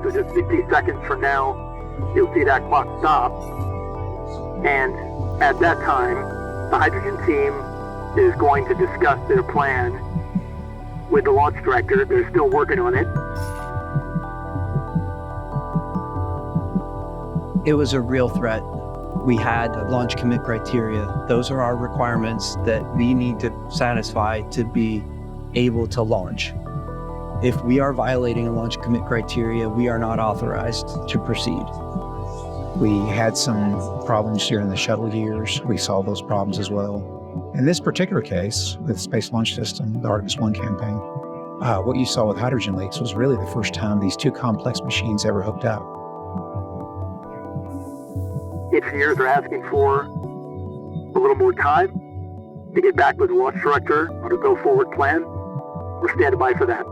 So just 60 seconds from now, you'll see that clock stop. And at that time, the hydrogen team is going to discuss their plan with the launch director. They're still working on it. It was a real threat. We had launch commit criteria. Those are our requirements that we need to satisfy to be able to launch. If we are violating a launch commit criteria, we are not authorized to proceed. We had some problems during the shuttle years. We saw those problems as well. In this particular case, with the Space Launch System, the Artemis 1 campaign, what you saw with hydrogen leaks was really the first time these two complex machines ever hooked up. Engineers are asking for a little more time to get back with the launch director on a go-forward plan. We're standing by for that.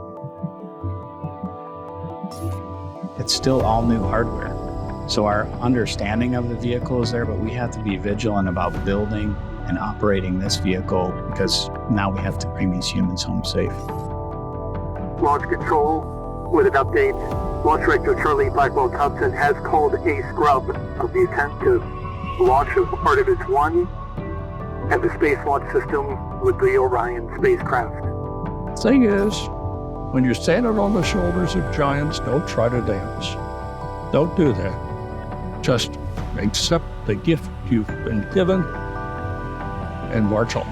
It's still all new hardware. So our understanding of the vehicle is there, but we have to be vigilant about building and operating this vehicle because now we have to bring these humans home safe. Launch control with an update. Launch Director Charlie Blackwell-Thompson has called a scrub of the attempt to launch of Artemis 1 and the Space Launch System with the Orion spacecraft. Thing is, when you're standing on the shoulders of giants, don't try to dance. Don't do that. Just accept the gift you've been given and march on.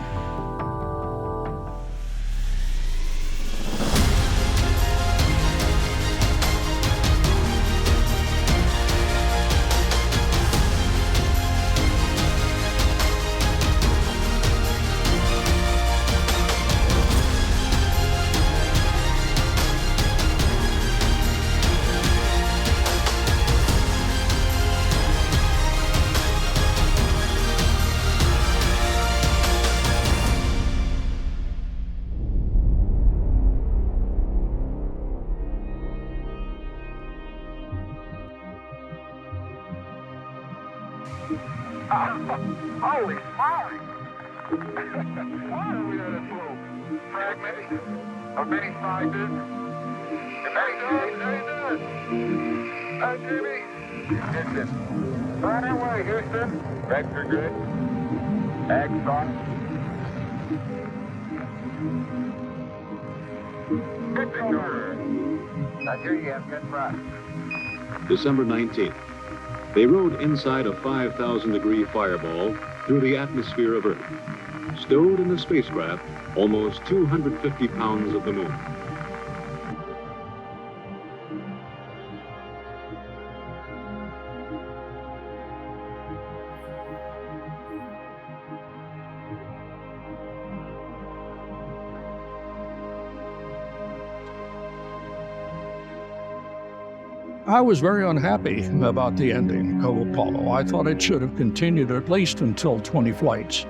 Holy moly! Why are we at a slope? Fragments of many sizes. Hey, Jimmy! Houston. Right away, Houston. Regs are good. Ags on. Good to I hear you have good press. December 19th. They rode inside a 5,000-degree fireball through the atmosphere of Earth. Stowed in the spacecraft, almost 250 pounds of the moon. I was very unhappy about the ending of Apollo. I thought it should have continued at least until 20 flights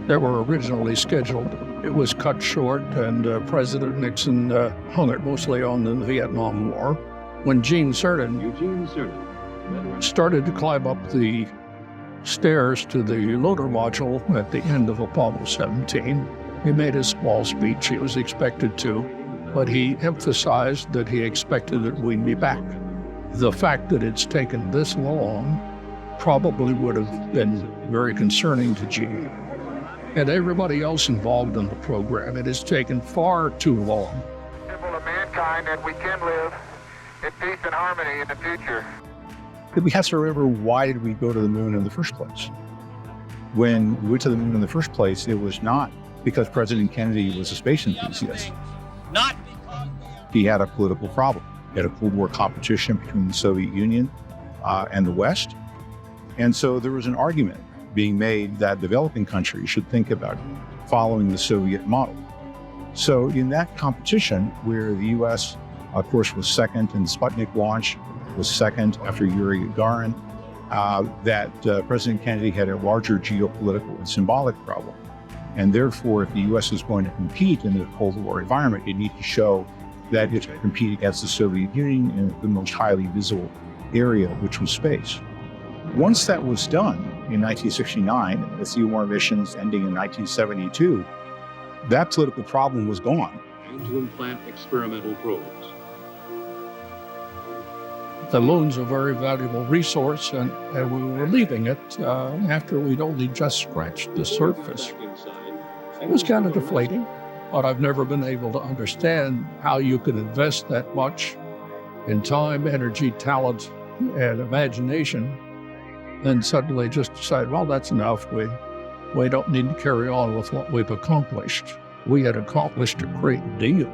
that were originally scheduled. It was cut short, and President Nixon hung it mostly on the Vietnam War. When Eugene Cernan started to climb up the stairs to the lunar module at the end of Apollo 17, he made a small speech. He was expected to, but he emphasized that he expected that we'd be back. The fact that it's taken this long probably would have been very concerning to Gene and everybody else involved in the program. It has taken far too long. Symbol of mankind, and we can live in peace and harmony in the future. We have to remember, why did we go to the moon in the first place? When we went to the moon in the first place, it was not because President Kennedy was a space enthusiast. Not because he had a political problem. He had a Cold War competition between the Soviet Union and the West. And so there was an argument being made that developing countries should think about following the Soviet model. So in that competition, where the US, of course, was second in the Sputnik launch, was second after Yuri Gagarin, President Kennedy had a larger geopolitical and symbolic problem. And therefore, if the US is going to compete in the Cold War environment, it needs to show that it could compete against the Soviet Union in the most highly visible area, which was space. Once that was done in 1969, with UR missions ending in 1972, that political problem was gone. And to implant experimental probes. The moon's a very valuable resource, and we were leaving it after we'd only just scratched the surface. It was kind of deflating, but I've never been able to understand how you could invest that much in time, energy, talent, and imagination, and suddenly just decide, well, that's enough. We don't need to carry on with what we've accomplished. We had accomplished a great deal.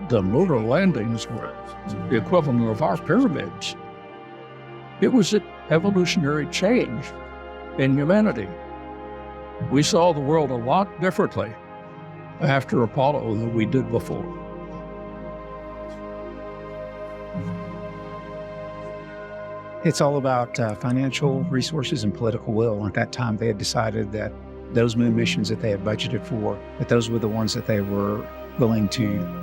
The lunar landings were the equivalent of our pyramids. It was an evolutionary change in humanity. We saw the world a lot differently after Apollo than we did before. It's all about financial resources and political will. At that time, they had decided that those moon missions that they had budgeted for, that those were the ones that they were willing to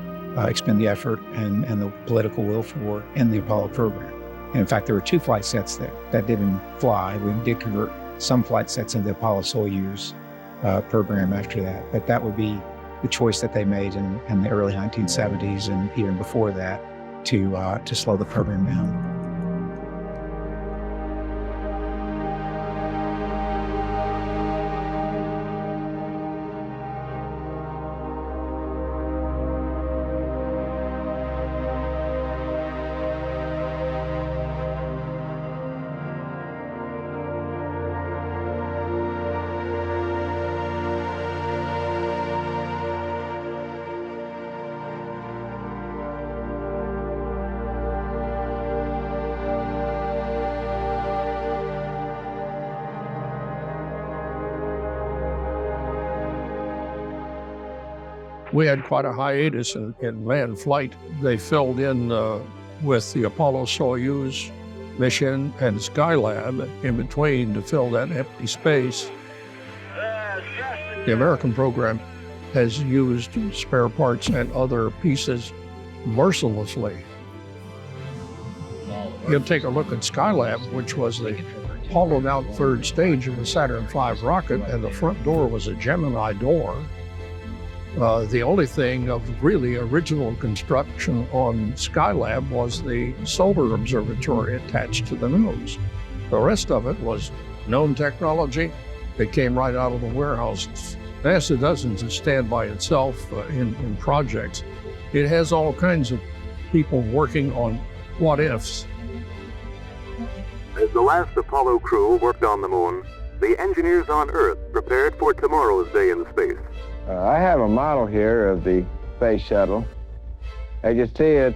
expend the effort and the political will for in the Apollo program. And in fact, there were 2 flight sets that didn't fly. We did convert some flight sets into the Apollo-Soyuz program after that. But that would be the choice that they made in the early 1970s and even before that to slow the program down. We had quite a hiatus in manned flight. They filled in with the Apollo-Soyuz mission and Skylab in between to fill that empty space. The American program has used spare parts and other pieces mercilessly. You take a look at Skylab, which was the hollowed-out third stage of the Saturn V rocket, and the front door was a Gemini door. The only thing of really original construction on Skylab was the solar observatory attached to the nose. The rest of it was known technology that came right out of the warehouses. NASA doesn't just stand by itself in projects. It has all kinds of people working on what-ifs. As the last Apollo crew worked on the moon, the engineers on Earth prepared for tomorrow's day in space. I have a model here of the space shuttle. As you see, it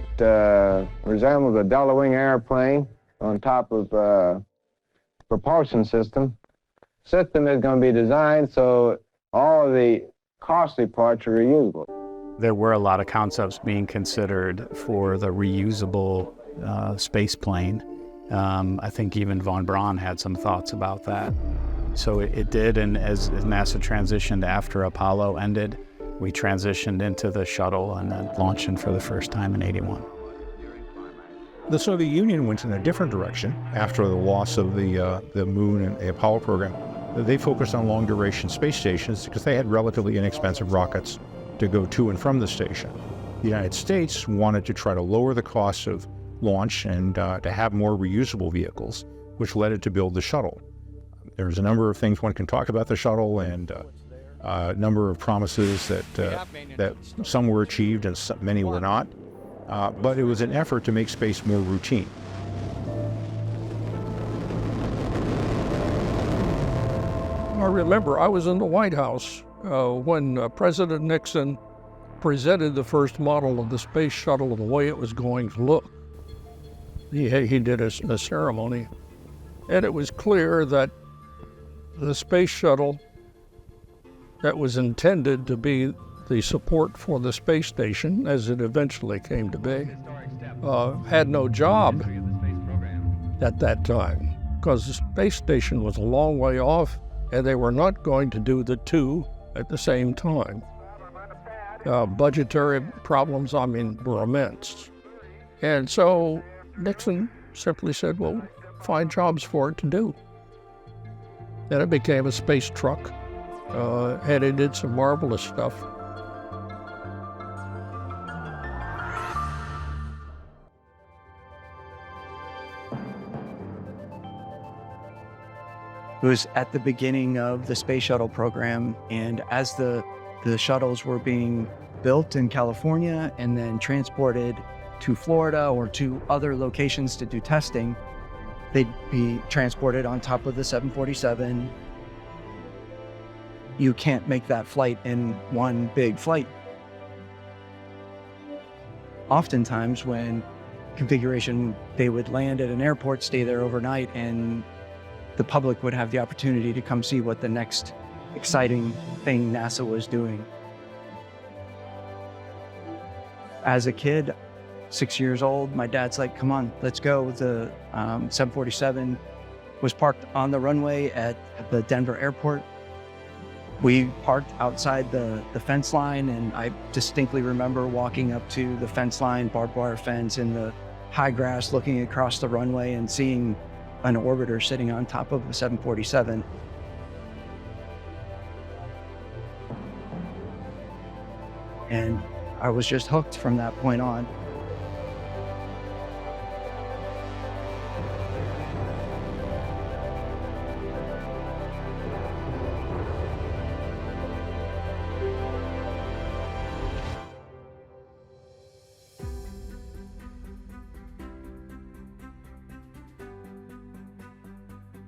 resembles a double-wing airplane on top of a propulsion system. System is going to be designed so all of the costly parts are reusable. There were a lot of concepts being considered for the reusable space plane. I think even von Braun had some thoughts about that. So it did, and as NASA transitioned after Apollo ended, we transitioned into the shuttle and then launching for the first time in '81. The Soviet Union went in a different direction after the loss of the Moon and the Apollo program. They focused on long-duration space stations because they had relatively inexpensive rockets to go to and from the station. The United States wanted to try to lower the cost of launch and to have more reusable vehicles, which led it to build the shuttle. There's a number of things one can talk about the shuttle and a number of promises that some were achieved and many were not. But it was an effort to make space more routine. I remember I was in the White House when President Nixon presented the first model of the space shuttle and the way it was going to look. He did a ceremony, and it was clear that the space shuttle that was intended to be the support for the space station, as it eventually came to be, had no job at that time because the space station was a long way off and they were not going to do the two at the same time. Budgetary problems, were immense. And so Nixon simply said, well, find jobs for it to do. And it became a space truck, and it did some marvelous stuff. It was at the beginning of the space shuttle program, and as the shuttles were being built in California and then transported to Florida or to other locations to do testing, they'd be transported on top of the 747. You can't make that flight in one big flight. Oftentimes when configuration, they would land at an airport, stay there overnight, and the public would have the opportunity to come see what the next exciting thing NASA was doing. As a kid, 6 years old, my dad's like, come on, let's go. The 747 was parked on the runway at the Denver airport. We parked outside the fence line, and I distinctly remember walking up to the fence line, barbed wire fence in the high grass, looking across the runway and seeing an orbiter sitting on top of the 747. And I was just hooked from that point on.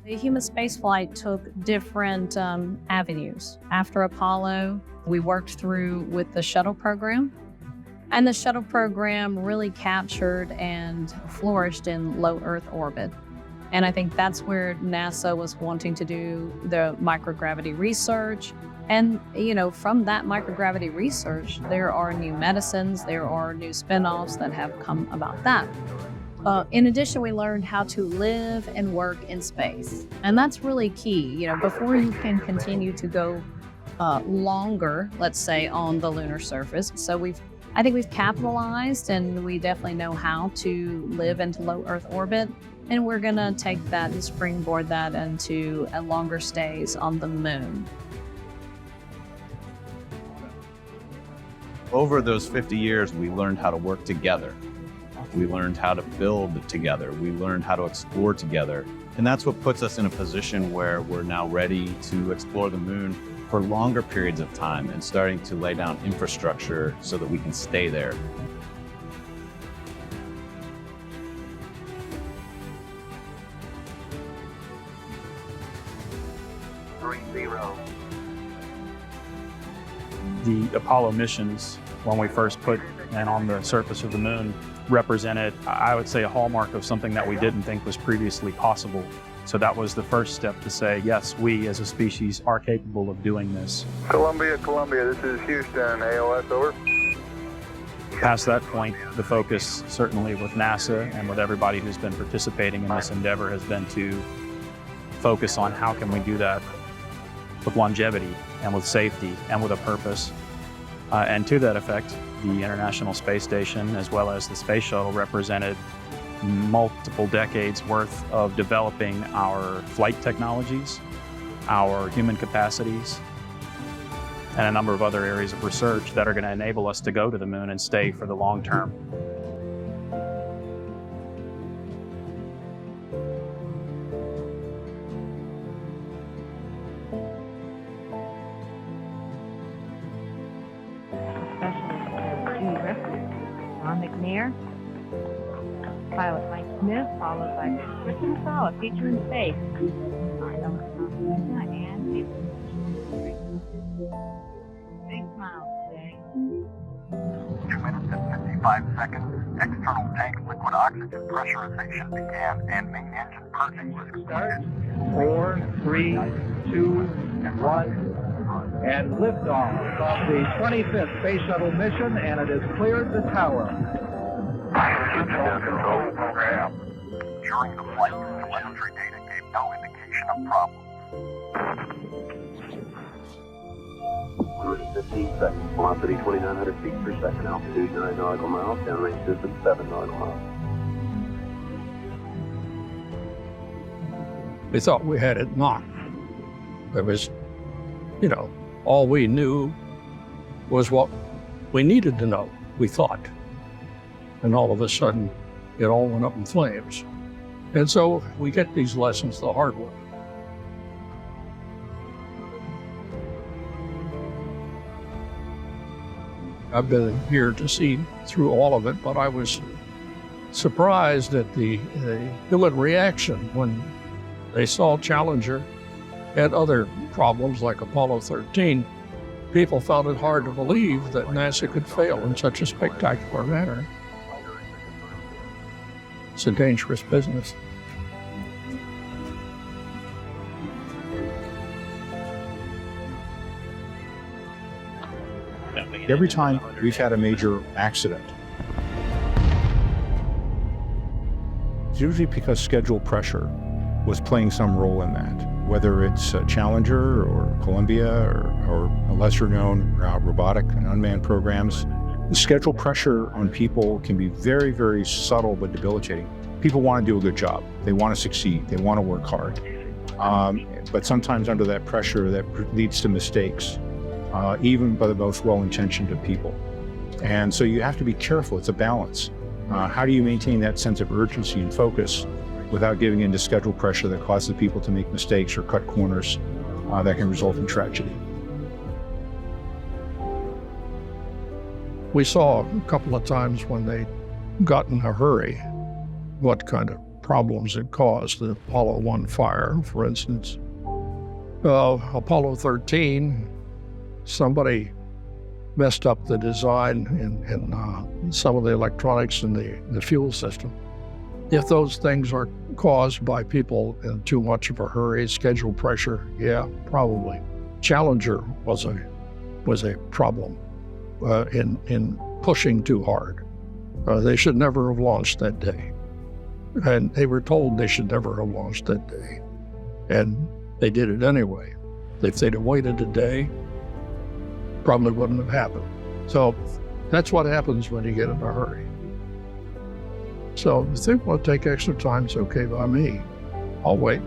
The human spaceflight took different avenues. After Apollo, we worked through with the shuttle program. And the shuttle program really captured and flourished in low Earth orbit. And I think that's where NASA was wanting to do the microgravity research. And, from that microgravity research, there are new medicines, there are new spin-offs that have come about that. In addition, we learned how to live and work in space. And that's really key, before you can continue to go longer, let's say, on the lunar surface. So I think we've capitalized, and we definitely know how to live into low Earth orbit. And we're gonna take that and springboard that into a longer stays on the moon. Over those 50 years, we learned how to work together. We learned how to build together. We learned how to explore together. And that's what puts us in a position where we're now ready to explore the moon for longer periods of time and starting to lay down infrastructure so that we can stay there. The Apollo missions, when we first put men on the surface of the moon, represented, I would say, a hallmark of something that we didn't think was previously possible. So that was the first step to say, yes, we as a species are capable of doing this. Columbia, this is Houston, AOS, over. Past that point, the focus, certainly with NASA and with everybody who's been participating in this endeavor, has been to focus on how can we do that with longevity and with safety and with a purpose. And to that effect, the International Space Station, as well as the Space Shuttle, represented multiple decades worth of developing our flight technologies, our human capacities, and a number of other areas of research that are going to enable us to go to the moon and stay for the long term. McNair, pilot Mike Smith, followed by Christian Sala, feature in space. And big smiles today. 2 minutes and 55 seconds. External tank liquid oxygen pressurization began and main engine purging was completed. 4, 3, 2, 1. And liftoff of the 25th Space Shuttle mission, and it has cleared the tower. Control program. During the flight, telemetry data gave no indication of problems. 15 seconds. Velocity 2,900 feet per second. Altitude 9 nautical miles. Downrange distance 7 nautical miles. We thought we had it knocked. There was, all we knew was what we needed to know, we thought. And all of a sudden, it all went up in flames. And so we get these lessons the hard way. I've been here to see through all of it, but I was surprised at the human reaction when they saw Challenger and other problems like Apollo 13. People found it hard to believe that NASA could fail in such a spectacular manner. It's a dangerous business. Every time we've had a major accident, it's usually because schedule pressure was playing some role in that, whether it's Challenger or Columbia or lesser-known robotic and unmanned programs. The schedule pressure on people can be very, very subtle but debilitating. People want to do a good job. They want to succeed. They want to work hard. But sometimes under that pressure, that leads to mistakes, even by the most well-intentioned of people. And so you have to be careful. It's a balance. How do you maintain that sense of urgency and focus without giving in to schedule pressure that causes people to make mistakes or cut corners that can result in tragedy? We saw a couple of times when they got in a hurry what kind of problems it caused. The Apollo 1 fire, for instance. Apollo 13, somebody messed up the design in some of the electronics in the fuel system. If those things are caused by people in too much of a hurry, schedule pressure, yeah, probably. Challenger was a problem in pushing too hard. They should never have launched that day. And they were told they should never have launched that day. And they did it anyway. If they'd have waited a day, probably wouldn't have happened. So that's what happens when you get in a hurry. So if they want to take extra time, it's okay by me. I'll wait.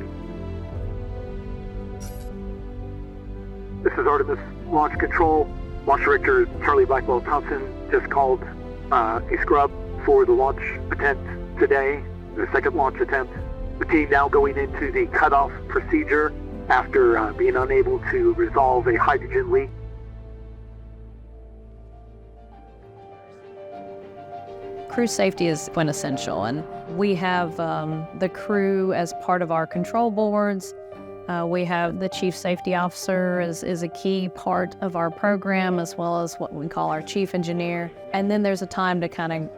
This is Artemis Launch Control. Launch Director Charlie Blackwell Thompson just called a scrub for the launch attempt today, the second launch attempt. The team now going into the cutoff procedure after being unable to resolve a hydrogen leak. Crew safety is quintessential, and we have the crew as part of our control boards. We have the chief safety officer is a key part of our program, as well as what we call our chief engineer. And then there's a time to kind of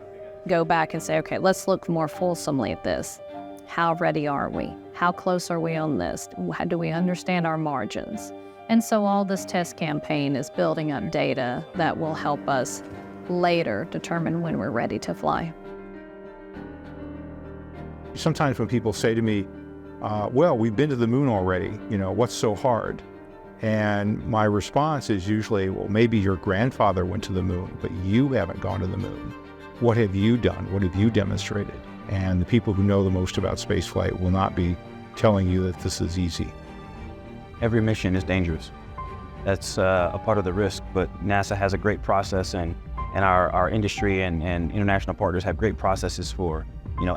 go back and say, okay, let's look more fulsomely at this. How ready are we? How close are we on this? How do we understand our margins? And so all this test campaign is building up data that will help us later determine when we're ready to fly. Sometimes when people say to me, well, we've been to the moon already, what's so hard? And my response is usually, well, maybe your grandfather went to the moon, but you haven't gone to the moon. What have you done? What have you demonstrated? And the people who know the most about spaceflight will not be telling you that this is easy. Every mission is dangerous. That's a part of the risk, but NASA has a great process, and our industry and international partners have great processes for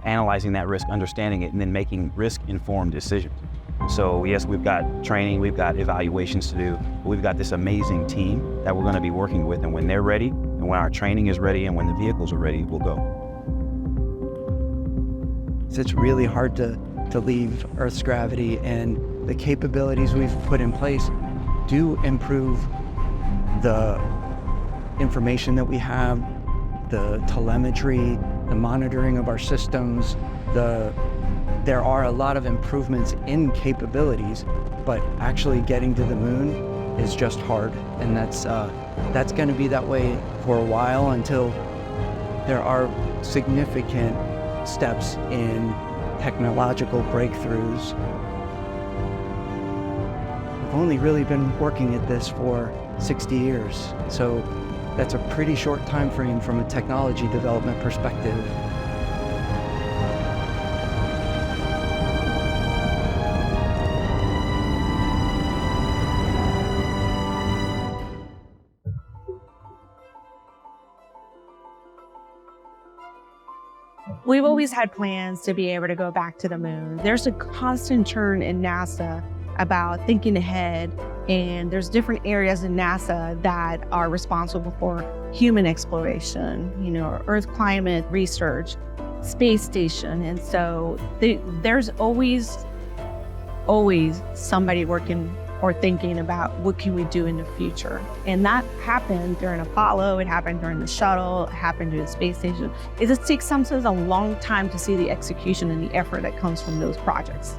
analyzing that risk, understanding it, and then making risk-informed decisions. So yes, we've got training, we've got evaluations to do, but we've got this amazing team that we're going to be working with, and when they're ready, and when our training is ready, and when the vehicles are ready, we'll go. It's really hard to leave Earth's gravity, and the capabilities we've put in place do improve the information that we have, the telemetry, the monitoring of our systems. There are a lot of improvements in capabilities, but actually getting to the moon is just hard, and that's going to be that way for a while until there are significant steps in technological breakthroughs. We've only really been working at this for 60 years, so that's a pretty short time frame from a technology development perspective. We've always had plans to be able to go back to the moon. There's a constant churn in NASA about thinking ahead. And there's different areas in NASA that are responsible for human exploration, Earth climate research, space station. And so there's always somebody working or thinking about what can we do in the future. And that happened during Apollo, it happened during the shuttle, it happened during the space station. It just takes sometimes a long time to see the execution and the effort that comes from those projects.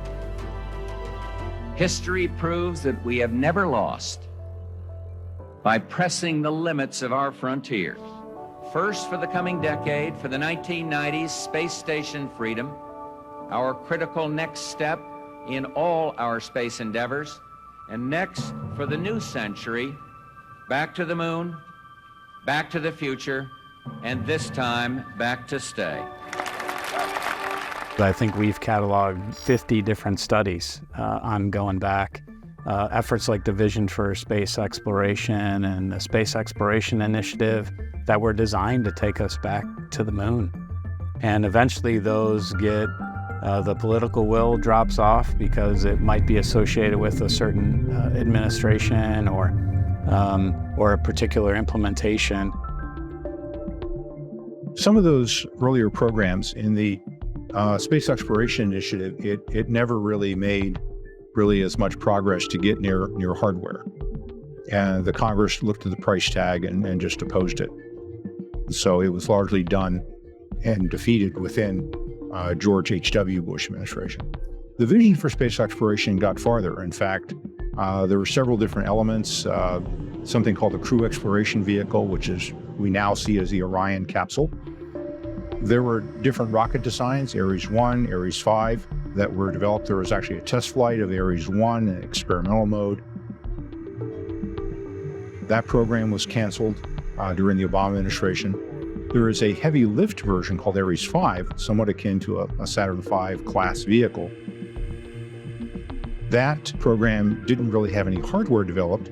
History proves that we have never lost by pressing the limits of our frontiers. First, for the coming decade, for the 1990s, space station freedom, our critical next step in all our space endeavors, and next, for the new century, back to the moon, back to the future, and this time, back to stay. I think we've cataloged 50 different studies on going back. Efforts like the Vision for Space Exploration and the Space Exploration Initiative that were designed to take us back to the moon. And eventually those get, the political will drops off because it might be associated with a certain administration or a particular implementation. Some of those earlier programs in the Space Exploration Initiative, it never really made as much progress to get near hardware. And the Congress looked at the price tag and just opposed it. So it was largely done and defeated within George H.W. Bush administration. The vision for space exploration got farther. In fact, there were several different elements, something called the Crew Exploration Vehicle, which we now see as the Orion capsule. There were different rocket designs, Ares 1, Ares 5, that were developed. There was actually a test flight of Ares 1 in experimental mode. That program was canceled during the Obama administration. There is a heavy lift version called Ares 5, somewhat akin to a Saturn V class vehicle. That program didn't really have any hardware developed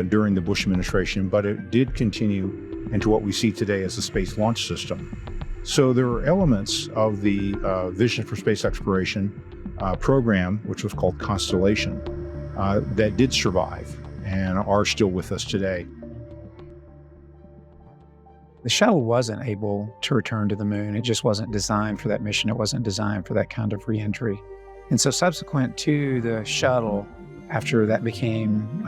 during the Bush administration, but it did continue into what we see today as the Space Launch System. So there were elements of the Vision for Space Exploration program, which was called Constellation, that did survive and are still with us today. The shuttle wasn't able to return to the moon. It just wasn't designed for that mission. It wasn't designed for that kind of reentry. And so subsequent to the shuttle, after that became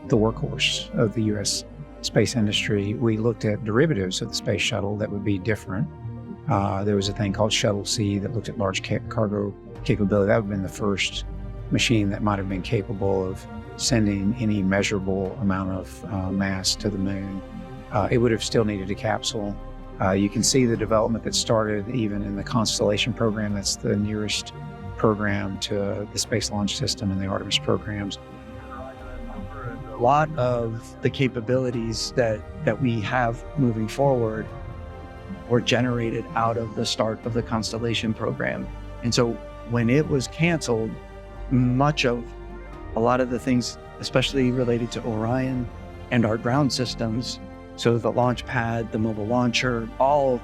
the workhorse of the U.S. space industry, we looked at derivatives of the space shuttle that would be different. There was a thing called Shuttle C that looked at large cargo capability. That would have been the first machine that might have been capable of sending any measurable amount of mass to the moon. It would have still needed a capsule. You can see the development that started even in the Constellation program. That's the nearest program to the Space Launch System and the Artemis programs. A lot of the capabilities that we have moving forward were generated out of the start of the Constellation program. And so when it was canceled, a lot of the things, especially related to Orion and our ground systems, so the launch pad, the mobile launcher, all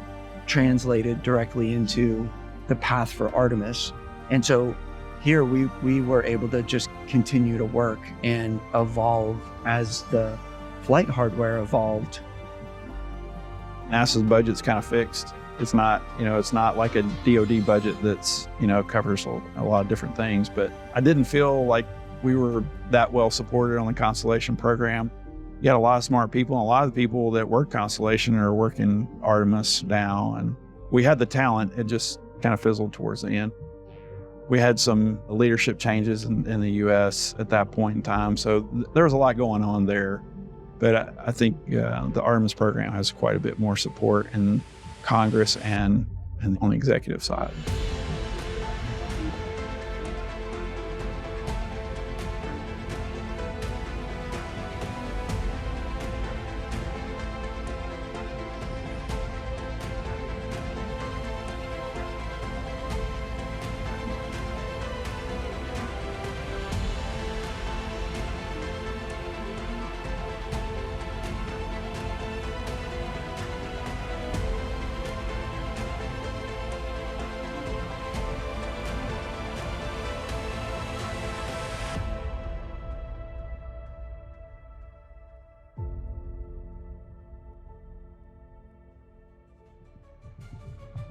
translated directly into the path for Artemis. And so here we were able to just continue to work and evolve as the flight hardware evolved. NASA's budget's kind of fixed. It's not like a DoD budget that's, covers a lot of different things, but I didn't feel like we were that well supported on the Constellation program. You had a lot of smart people, and a lot of the people that work Constellation are working Artemis now, and we had the talent. It just kind of fizzled towards the end. We had some leadership changes in the U.S. at that point in time, so there was a lot going on there. But I think the Artemis program has quite a bit more support in Congress and on the executive side.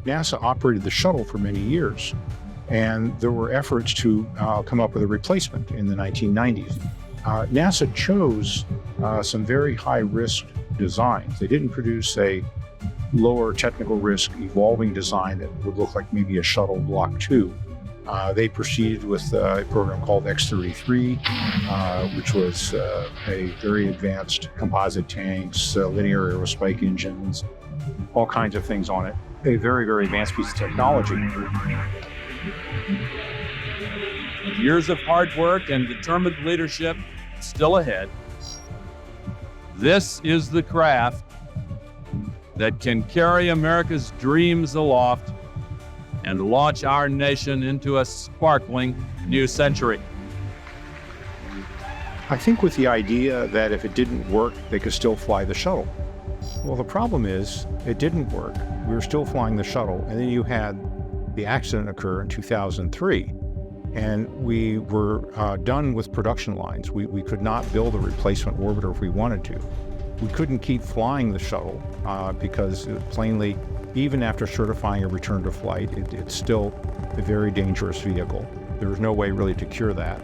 NASA operated the shuttle for many years, and there were efforts to come up with a replacement in the 1990s. NASA chose some very high-risk designs. They didn't produce a lower technical risk evolving design that would look like maybe a shuttle Block 2. They proceeded with a program called X-33, which was a very advanced composite tanks, linear aerospike engines, all kinds of things on it. A very, very advanced piece of technology. Years of hard work and determined leadership still ahead. This is the craft that can carry America's dreams aloft and launch our nation into a sparkling new century. I think with the idea that if it didn't work, they could still fly the shuttle. Well, the problem is it didn't work. We were still flying the shuttle, and then you had the accident occur in 2003, and we were done with production lines. We could not build a replacement orbiter if we wanted to. We couldn't keep flying the shuttle because plainly, even after certifying a return to flight, it's still a very dangerous vehicle. There was no way really to cure that.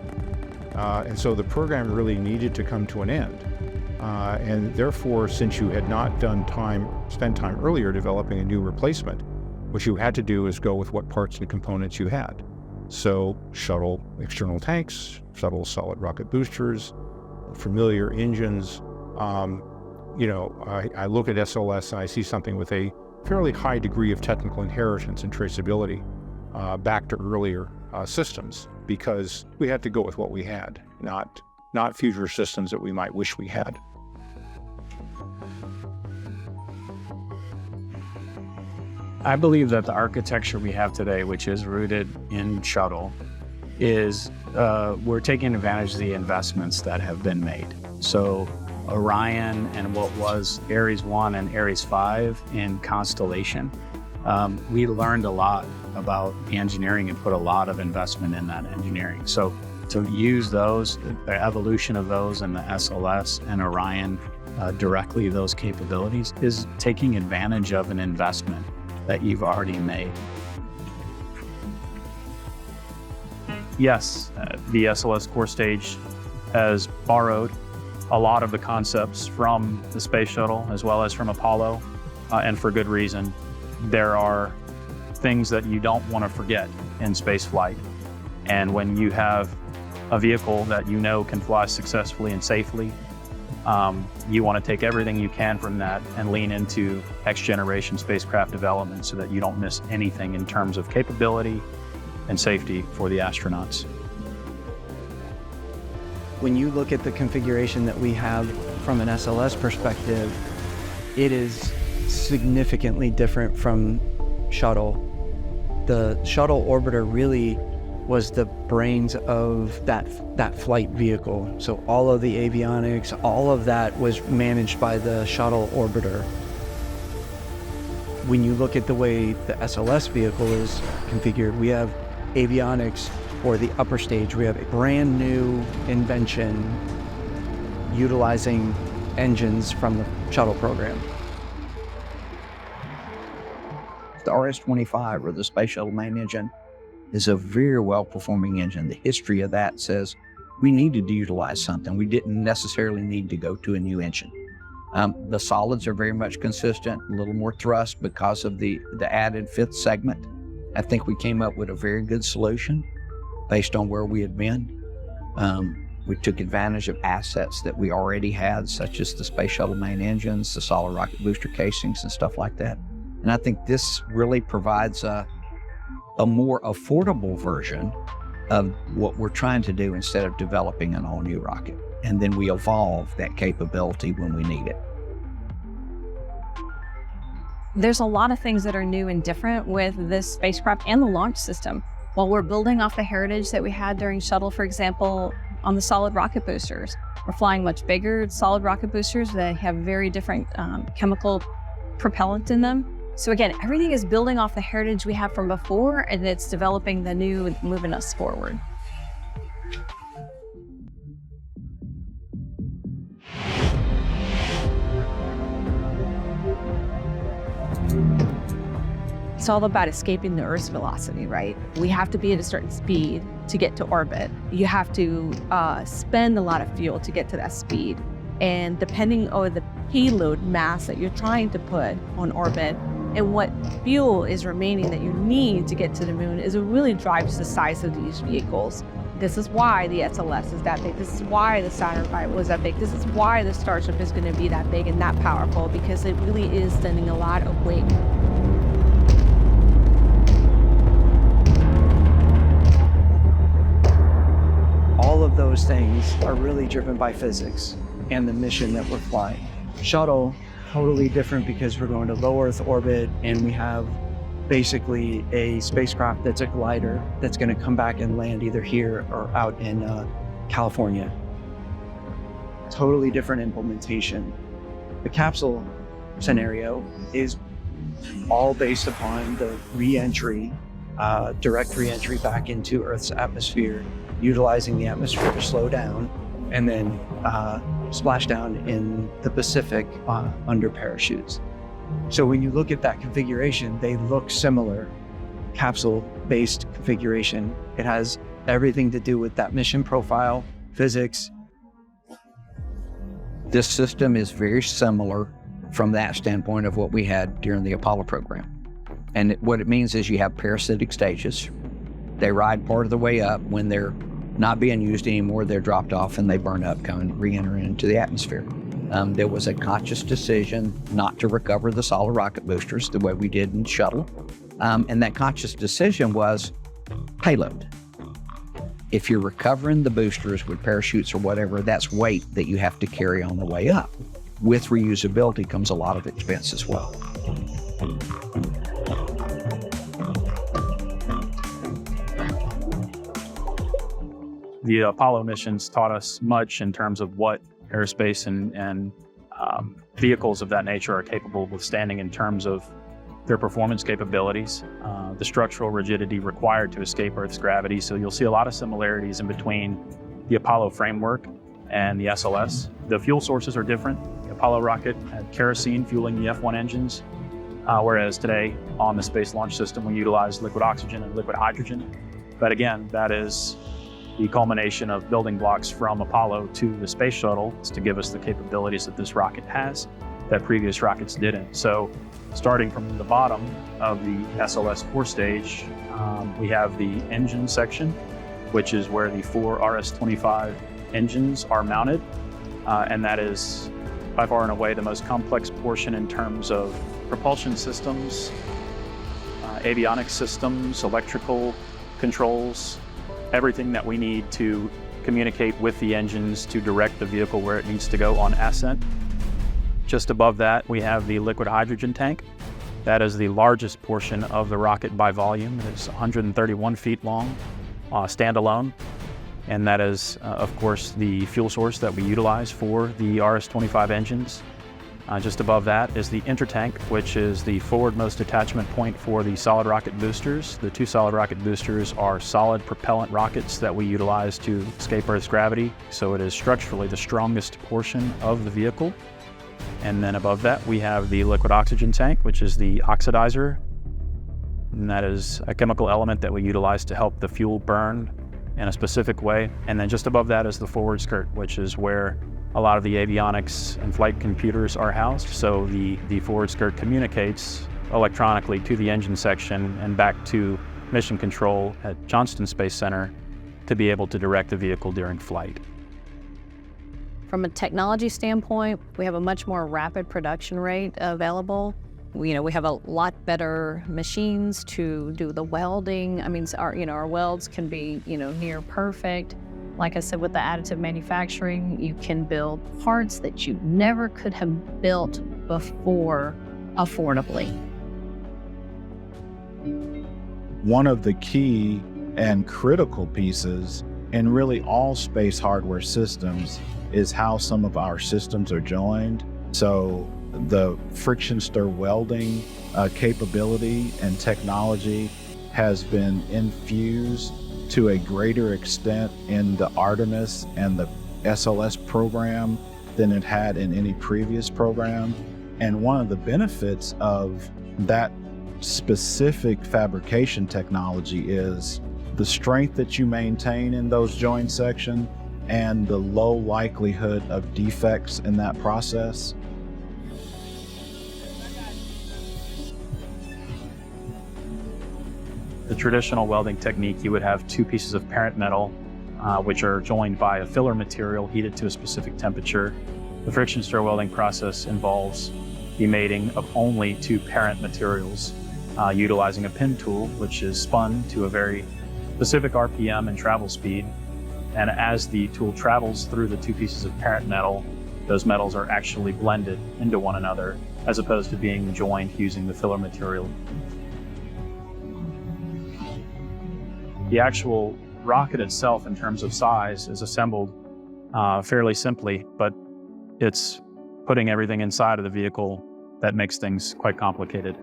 And so the program really needed to come to an end. And therefore, since you had not spent time earlier developing a new replacement, what you had to do is go with what parts and components you had. So shuttle external tanks, shuttle solid rocket boosters, familiar engines. I look at SLS and I see something with a fairly high degree of technical inheritance and traceability back to earlier systems, because we had to go with what we had, not future systems that we might wish we had. I believe that the architecture we have today, which is rooted in shuttle, is we're taking advantage of the investments that have been made. So Orion and what was Ares 1 and Ares 5 in Constellation, we learned a lot about the engineering and put a lot of investment in that engineering. So to use those, the evolution of those in the SLS and Orion directly, those capabilities, is taking advantage of an investment that you've already made. Yes, the SLS core stage has borrowed a lot of the concepts from the space shuttle as well as from Apollo, and for good reason. There are things that you don't want to forget in space flight. And when you have a vehicle that you know can fly successfully and safely, you want to take everything you can from that and lean into next generation spacecraft development so that you don't miss anything in terms of capability and safety for the astronauts. When you look at the configuration that we have from an SLS perspective, it is significantly different from shuttle. The shuttle orbiter really was the brains of that flight vehicle. So all of the avionics, all of that was managed by the shuttle orbiter. When you look at the way the SLS vehicle is configured, we have avionics for the upper stage. We have a brand new invention utilizing engines from the shuttle program. The RS-25, or the Space Shuttle main engine, is a very well-performing engine. The history of that says we needed to utilize something. We didn't necessarily need to go to a new engine. The solids are very much consistent, a little more thrust because of the added fifth segment. I think we came up with a very good solution based on where we had been. We took advantage of assets that we already had, such as the Space Shuttle main engines, the solid rocket booster casings, and stuff like that. And I think this really provides a more affordable version of what we're trying to do instead of developing an all-new rocket. And then we evolve that capability when we need it. There's a lot of things that are new and different with this spacecraft and the launch system. While we're building off the heritage that we had during shuttle, for example, on the solid rocket boosters, we're flying much bigger solid rocket boosters that have very different chemical propellant in them. So again, everything is building off the heritage we have from before, and it's developing the new and moving us forward. It's all about escaping the Earth's velocity, right? We have to be at a certain speed to get to orbit. You have to spend a lot of fuel to get to that speed. And depending on the payload mass that you're trying to put on orbit and what fuel is remaining that you need to get to the moon is what really drives the size of these vehicles. This is why the SLS is that big. This is why the Saturn V was that big. This is why the Starship is going to be that big and that powerful, because it really is sending a lot of weight. All of those things are really driven by physics and the mission that we're flying. Shuttle, totally different because we're going to low Earth orbit and we have basically a spacecraft that's a glider that's going to come back and land either here or out in California. Totally different implementation. The capsule scenario is all based upon the re-entry, direct re-entry back into Earth's atmosphere, utilizing the atmosphere to slow down and then splash down in the Pacific under parachutes. So when you look at that configuration, they look similar, capsule-based configuration. It has everything to do with that mission profile, physics. This system is very similar from that standpoint of what we had during the Apollo program. And what it means is you have parasitic stages. They ride part of the way up. When they're not being used anymore, they're dropped off and they burn up, re-enter into the atmosphere. There was a conscious decision not to recover the solid rocket boosters the way we did in shuttle. And that conscious decision was payload. If you're recovering the boosters with parachutes or whatever, that's weight that you have to carry on the way up. With reusability comes a lot of expense as well. The Apollo missions taught us much in terms of what aerospace and vehicles of that nature are capable of withstanding in terms of their performance capabilities, the structural rigidity required to escape Earth's gravity. So you'll see a lot of similarities in between the Apollo framework and the SLS. The fuel sources are different. The Apollo rocket had kerosene fueling the F1 engines, whereas today on the Space Launch System we utilize liquid oxygen and liquid hydrogen. But again, that is the culmination of building blocks from Apollo to the space shuttle to give us the capabilities that this rocket has that previous rockets didn't. So starting from the bottom of the SLS core stage, we have the engine section, which is where the 4 RS-25 engines are mounted. And that is by far and away the most complex portion in terms of propulsion systems, avionics systems, electrical controls, everything that we need to communicate with the engines to direct the vehicle where it needs to go on ascent. Just above that, we have the liquid hydrogen tank. That is the largest portion of the rocket by volume. It is 131 feet long, standalone. And that is, of course, the fuel source that we utilize for the RS-25 engines. Just above that is the intertank, which is the forwardmost attachment point for the solid rocket boosters. The 2 solid rocket boosters are solid propellant rockets that we utilize to escape Earth's gravity. So it is structurally the strongest portion of the vehicle. And then above that, we have the liquid oxygen tank, which is the oxidizer. And that is a chemical element that we utilize to help the fuel burn in a specific way. And then just above that is the forward skirt, which is where a lot of the avionics and flight computers are housed. So the forward skirt communicates electronically to the engine section and back to mission control at Johnston Space Center to be able to direct the vehicle during flight. From a technology standpoint, we have a much more rapid production rate available. We have a lot better machines to do the welding. I mean, our welds can be, near perfect. Like I said, with the additive manufacturing, you can build parts that you never could have built before affordably. One of the key and critical pieces in really all space hardware systems is how some of our systems are joined. So the friction stir welding capability and technology has been infused to a greater extent in the Artemis and the SLS program than it had in any previous program. And one of the benefits of that specific fabrication technology is the strength that you maintain in those joint sections and the low likelihood of defects in that process. The traditional welding technique, you would have two pieces of parent metal, which are joined by a filler material heated to a specific temperature. The friction stir welding process involves the mating of only two parent materials, utilizing a pin tool, which is spun to a very specific RPM and travel speed. And as the tool travels through the two pieces of parent metal, those metals are actually blended into one another, as opposed to being joined using the filler material. The actual rocket itself, in terms of size, is assembled fairly simply, but it's putting everything inside of the vehicle that makes things quite complicated.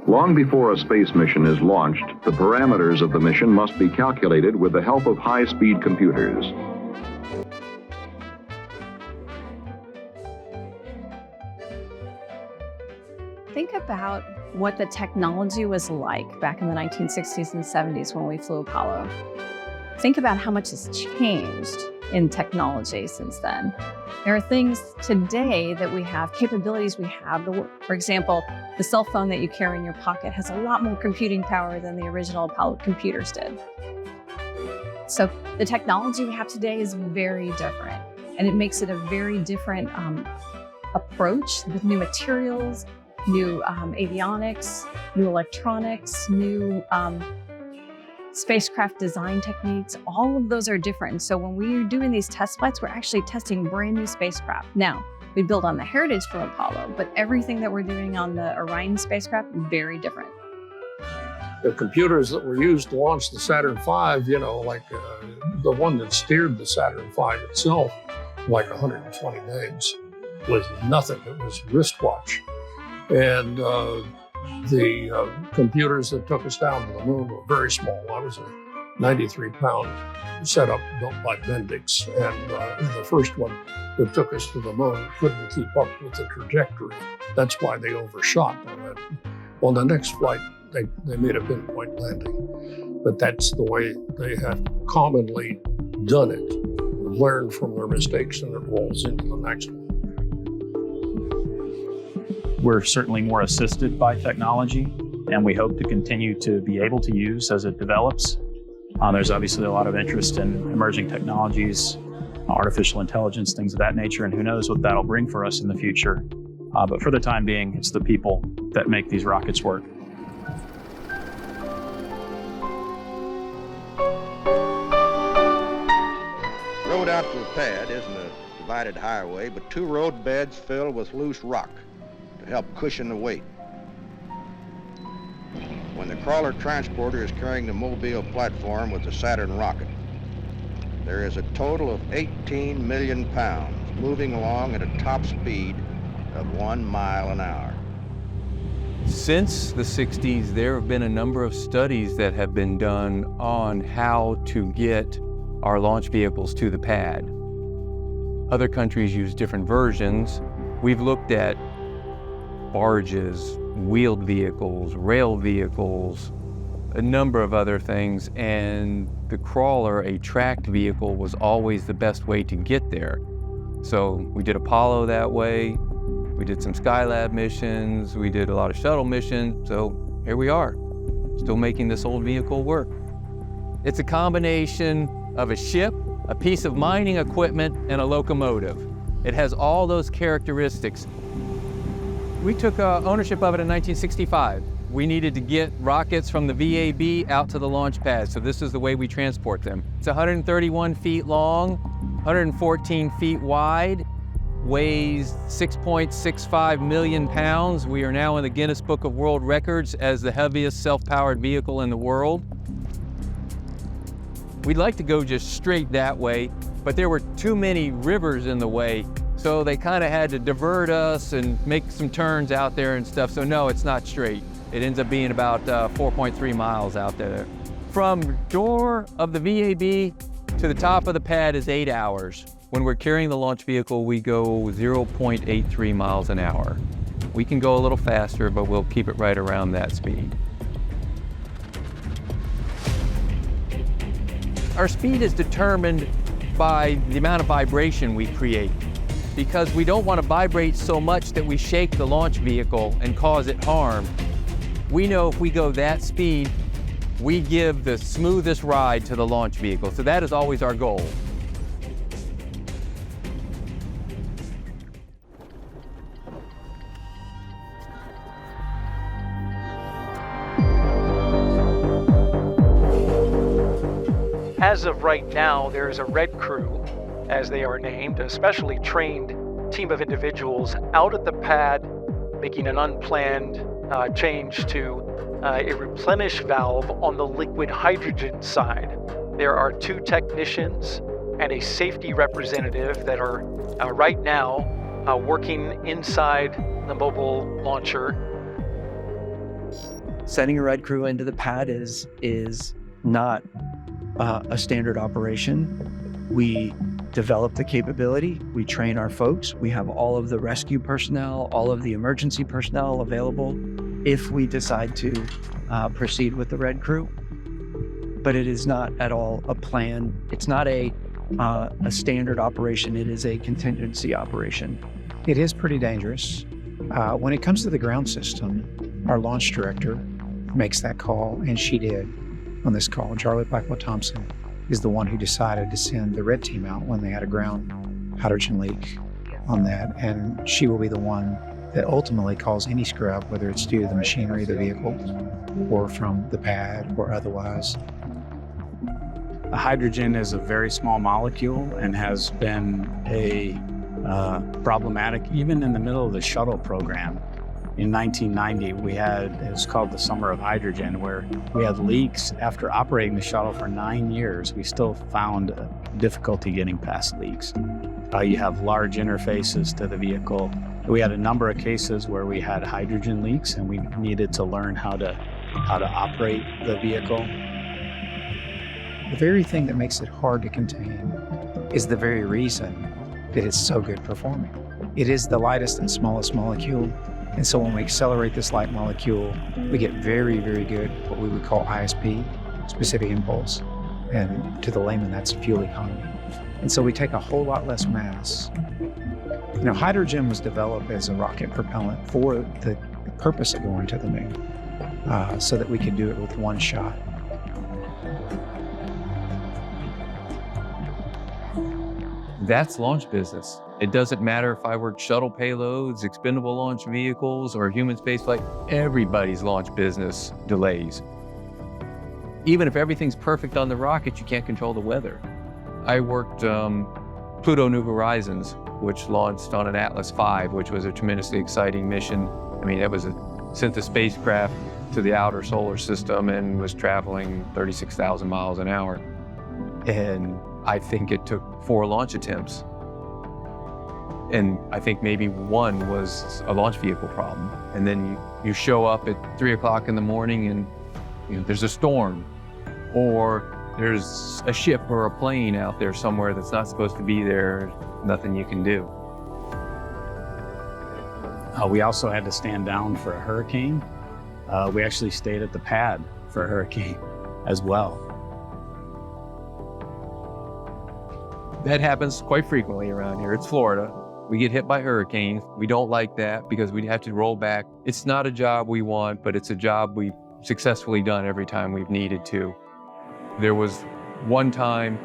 Long before a space mission is launched, the parameters of the mission must be calculated with the help of high-speed computers. Think about what the technology was like back in the 1960s and 70s when we flew Apollo. Think about how much has changed in technology since then. There are things today that we have, capabilities we have. For example, the cell phone that you carry in your pocket has a lot more computing power than the original Apollo computers did. So the technology we have today is very different, and it makes it a very different approach with new materials, new avionics, new electronics, new spacecraft design techniques. All of those are different. So when we're doing these test flights, we're actually testing brand new spacecraft. Now, we build on the heritage from Apollo, but everything that we're doing on the Orion spacecraft is very different. The computers that were used to launch the Saturn V, like the one that steered the Saturn V itself, like 120 names, was nothing. It was wristwatch. And the computers that took us down to the moon were very small. I was a 93-pound setup built by Bendix, and the first one that took us to the moon couldn't keep up with the trajectory. That's why they overshot on that. On the next flight, they made a pinpoint landing, but that's the way they have commonly done it. Learn from their mistakes and it rolls into the next one. We're certainly more assisted by technology, and we hope to continue to be able to use as it develops. There's obviously a lot of interest in emerging technologies, artificial intelligence, things of that nature, and who knows what that'll bring for us in the future. But for the time being, it's the people that make these rockets work. Road out to the pad isn't a divided highway, but two road beds filled with loose rock to help cushion the weight. When the crawler transporter is carrying the Mobile platform with the Saturn rocket, there is a total of 18 million pounds moving along at a top speed of 1 mile an hour. Since the 60s, there have been a number of studies that have been done on how to get our launch vehicles to the pad. Other countries use different versions. We've looked at barges, wheeled vehicles, rail vehicles, a number of other things, and the crawler, a tracked vehicle, was always the best way to get there. So we did Apollo that way, we did some Skylab missions, we did a lot of shuttle missions, so here we are, still making this old vehicle work. It's a combination of a ship, a piece of mining equipment, and a locomotive. It has all those characteristics. We took ownership of it in 1965. We needed to get rockets from the VAB out to the launch pad, so this is the way we transport them. It's 131 feet long, 114 feet wide, weighs 6.65 million pounds. We are now in the Guinness Book of World Records as the heaviest self-powered vehicle in the world. We'd like to go just straight that way, but there were too many rivers in the way, so they kind of had to divert us and make some turns out there and stuff. So no, it's not straight. It ends up being about 4.3 miles out there. From door of the VAB to the top of the pad is 8 hours. When we're carrying the launch vehicle, we go 0.83 miles an hour. We can go a little faster, but we'll keep it right around that speed. Our speed is determined by the amount of vibration we create, because we don't want to vibrate so much that we shake the launch vehicle and cause it harm. We know if we go that speed, we give the smoothest ride to the launch vehicle. So that is always our goal. As of right now, there is a red crew, as they are named, a specially trained team of individuals out at the pad making an unplanned change to a replenish valve on the liquid hydrogen side. There are 2 technicians and a safety representative that are right now working inside the mobile launcher. Sending a red crew into the pad is not a standard operation. We develop the capability, we train our folks, we have all of the rescue personnel, all of the emergency personnel available if we decide to proceed with the red crew. But it is not at all a plan. It's not a standard operation. It is a contingency operation. It is pretty dangerous. When it comes to the ground system, our launch director makes that call, and she did on this call. Charlie Blackwell Thompson is the one who decided to send the red team out when they had a ground hydrogen leak on that, and she will be the one that ultimately calls any scrub, whether it's due to the machinery of the vehicle or from the pad or otherwise. Hydrogen is a very small molecule and has been a problematic even in the middle of the shuttle program. In 1990, we had, it was called the Summer of Hydrogen, where we had leaks. After operating the shuttle for 9 years, we still found difficulty getting past leaks. You have large interfaces to the vehicle. We had a number of cases where we had hydrogen leaks and we needed to learn how to operate the vehicle. The very thing that makes it hard to contain is the very reason that it's so good performing. It is the lightest and smallest molecule. And so when we accelerate this light molecule, we get very, very good, what we would call ISP, specific impulse. And to the layman, that's fuel economy. And so we take a whole lot less mass. You know, hydrogen was developed as a rocket propellant for the purpose of going to the moon, so that we could do it with one shot. That's launch business. It doesn't matter if I work shuttle payloads, expendable launch vehicles, or human spaceflight. Everybody's launch business delays. Even if everything's perfect on the rocket, you can't control the weather. I worked Pluto New Horizons, which launched on an Atlas V, which was a tremendously exciting mission. I mean, sent the spacecraft to the outer solar system and was traveling 36,000 miles an hour. And I think it took 4 launch attempts. And I think maybe one was a launch vehicle problem. And then you show up at 3 o'clock in the morning and there's a storm, or there's a ship or a plane out there somewhere that's not supposed to be there. Nothing you can do. We also had to stand down for a hurricane. We actually stayed at the pad for a hurricane as well. That happens quite frequently around here. It's Florida. We get hit by hurricanes. We don't like that because we have to roll back. It's not a job we want, but it's a job we've successfully done every time we've needed to. There was one time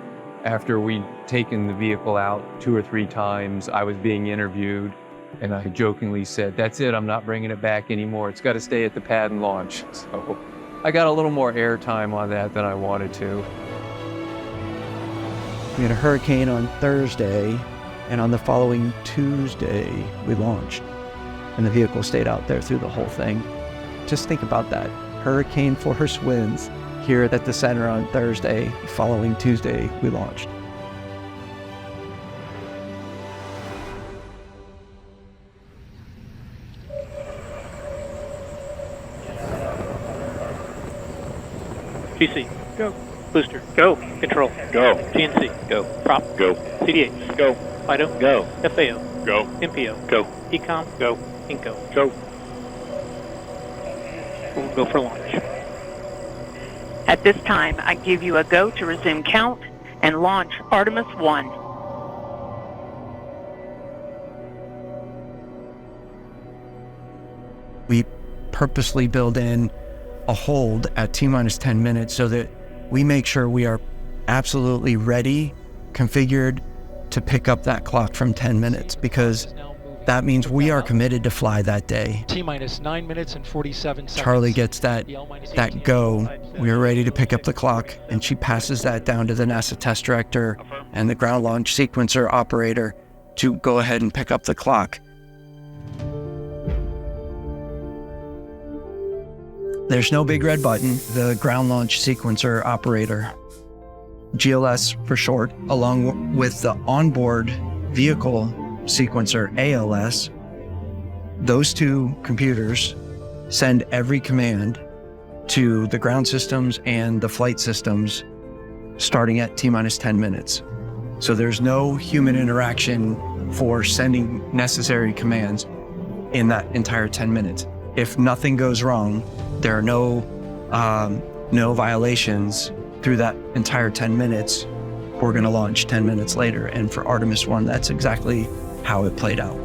after we'd taken the vehicle out 2 or 3 times, I was being interviewed, and I jokingly said, "That's it, I'm not bringing it back anymore. It's got to stay at the pad and launch." So I got a little more airtime on that than I wanted to. We had a hurricane on Thursday, and on the following Tuesday, we launched. And the vehicle stayed out there through the whole thing. Just think about that. Hurricane force winds here at the center on Thursday. Following Tuesday, we launched. GC, go. Booster, go. Control, go. GNC, go. Prop, go. CDH, go. FIDO, go. FAO, go. MPO, go. ECOM, go. and go. Go. We'll go for launch. At this time, I give you a go to resume count and launch Artemis 1. We purposely build in a hold at T-minus 10 minutes so that we make sure we are absolutely ready, configured to pick up that clock from 10 minutes, because that means we are committed to fly that day. T-minus 9 minutes and 47 seconds. Charlie gets that go. We are ready to pick up the clock, and she passes that down to the NASA test director and the ground launch sequencer operator to go ahead and pick up the clock. There's no big red button. The ground launch sequencer operator, GLS for short, along with the onboard vehicle sequencer, ALS, those two computers send every command to the ground systems and the flight systems starting at T-minus 10 minutes. So there's no human interaction for sending necessary commands in that entire 10 minutes. If nothing goes wrong, there are no violations through that entire 10 minutes. We're going to launch 10 minutes later. And for Artemis 1, that's exactly how it played out.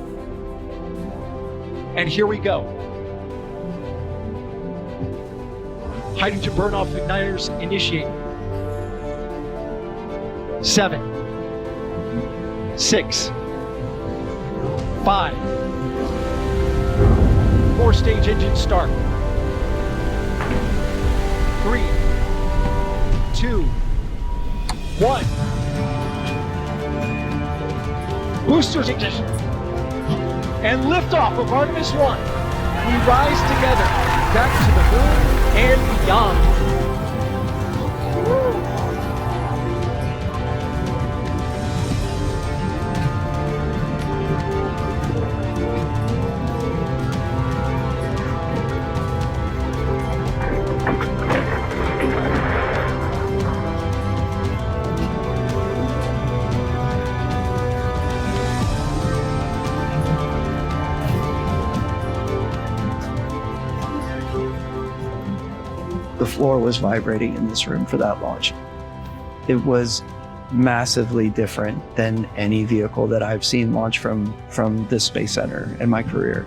And here we go. Hydrogen burn-off igniters initiate. 7, 6, 5. 4-stage engine start. 3, 2, 1. Boosters ignition. And liftoff of Artemis 1. We rise together back to the moon and beyond. The floor was vibrating in this room for that launch. It was massively different than any vehicle that I've seen launch from this space center in my career.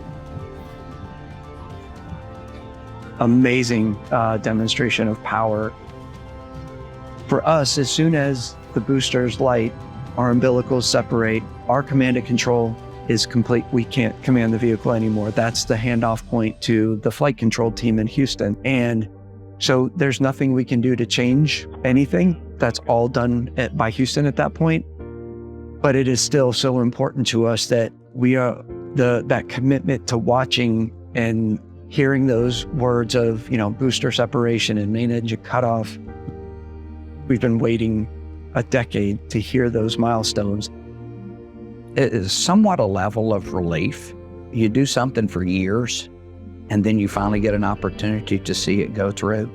Amazing demonstration of power. For us, as soon as the boosters light, our umbilicals separate, our command and control is complete. We can't command the vehicle anymore. That's the handoff point to the flight control team in Houston. And so there's nothing we can do to change anything. That's all done by Houston at that point. But it is still so important to us that we are that commitment to watching and hearing those words of, booster separation and main engine cutoff. We've been waiting a decade to hear those milestones. It is somewhat a level of relief. You do something for years, and then you finally get an opportunity to see it go through.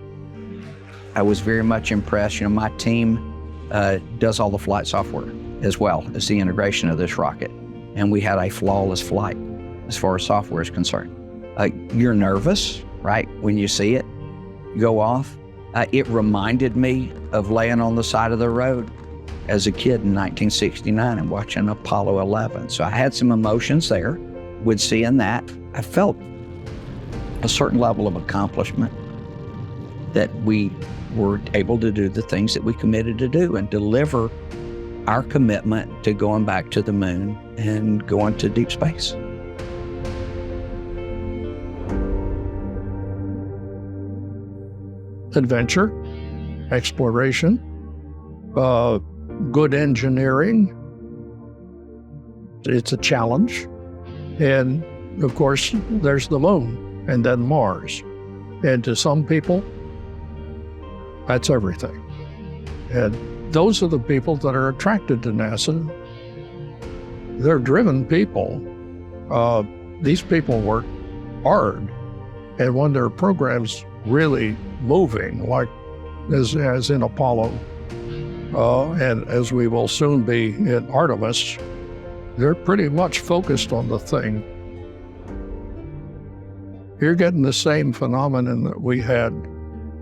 I was very much impressed. My team does all the flight software as well as the integration of this rocket. And we had a flawless flight as far as software is concerned. You're nervous, right, when you see it go off. It reminded me of laying on the side of the road as a kid in 1969 and watching Apollo 11. So I had some emotions there with seeing that. I felt a certain level of accomplishment that we were able to do the things that we committed to do and deliver our commitment to going back to the moon and going to deep space. Adventure, exploration, good engineering. It's a challenge. And of course, there's the moon. And then Mars. And to some people, that's everything. And those are the people that are attracted to NASA. They're driven people. These people work hard. And when their program's really moving, like as in Apollo, and as we will soon be in Artemis, they're pretty much focused on the thing. You're getting the same phenomenon that we had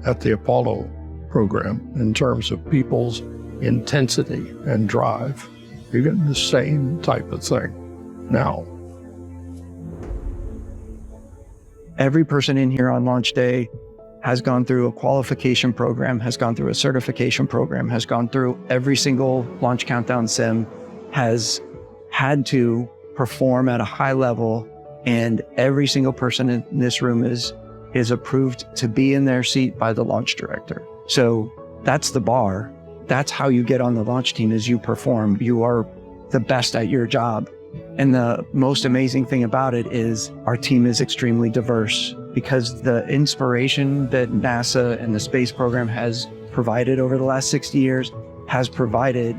at the Apollo program in terms of people's intensity and drive. You're getting the same type of thing now. Every person in here on launch day has gone through a qualification program, has gone through a certification program, has gone through every single launch countdown sim, has had to perform at a high level, and every single person in this room is approved to be in their seat by the launch director. So that's the bar. That's how you get on the launch team, is you perform. You are the best at your job. And the most amazing thing about it is our team is extremely diverse, because the inspiration that NASA and the space program has provided over the last 60 years has provided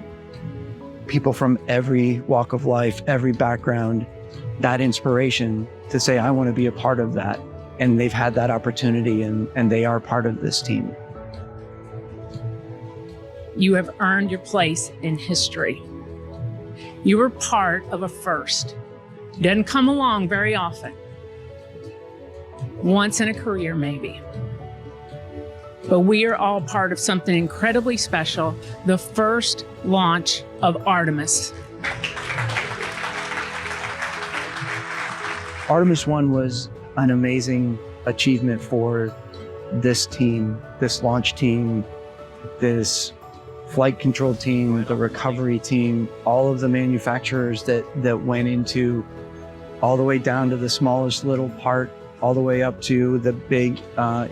people from every walk of life, every background, that inspiration to say, I want to be a part of that. And they've had that opportunity, and they are part of this team. You have earned your place in history. You were part of a first. It doesn't come along very often. Once in a career, maybe. But we are all part of something incredibly special, the first launch of Artemis. Artemis 1 was an amazing achievement for this team, this launch team, this flight control team, the recovery team, all of the manufacturers that went into, all the way down to the smallest little part, all the way up to the big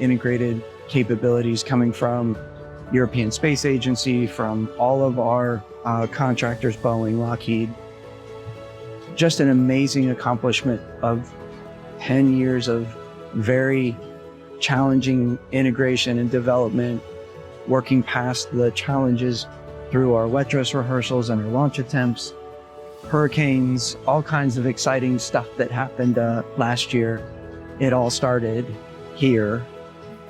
integrated capabilities coming from European Space Agency, from all of our contractors, Boeing, Lockheed. Just an amazing accomplishment of 10 years of very challenging integration and development, working past the challenges through our wet dress rehearsals and our launch attempts, hurricanes, all kinds of exciting stuff that happened last year. It all started here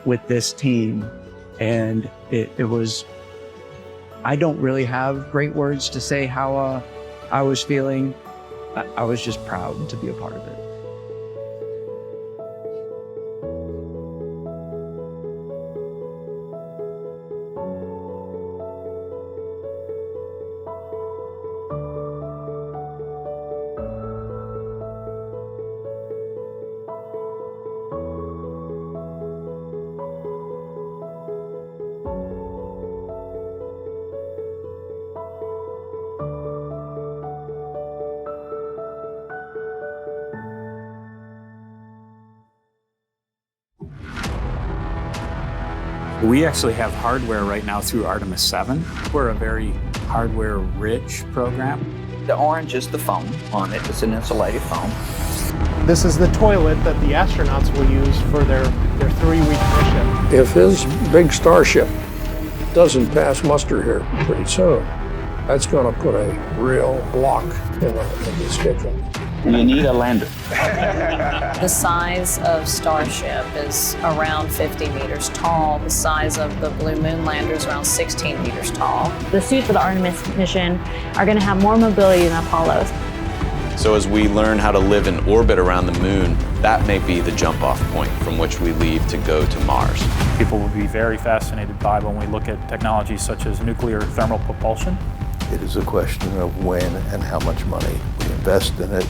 with this team, and it was, I don't really have great words to say how I was feeling. I was just proud to be a part of it. We actually have hardware right now through Artemis 7. We're a very hardware-rich program. The orange is the foam on it. It's an insulated foam. This is the toilet that the astronauts will use for their 3-week mission. If his big starship doesn't pass muster here pretty soon, that's going to put a real block in the schedule. You need a lander. The size of Starship is around 50 meters tall. The size of the Blue Moon lander is around 16 meters tall. The suits for the Artemis mission are going to have more mobility than Apollo's. So as we learn how to live in orbit around the moon, that may be the jump-off point from which we leave to go to Mars. People will be very fascinated by when we look at technologies such as nuclear thermal propulsion. It is a question of when and how much money we invest in it.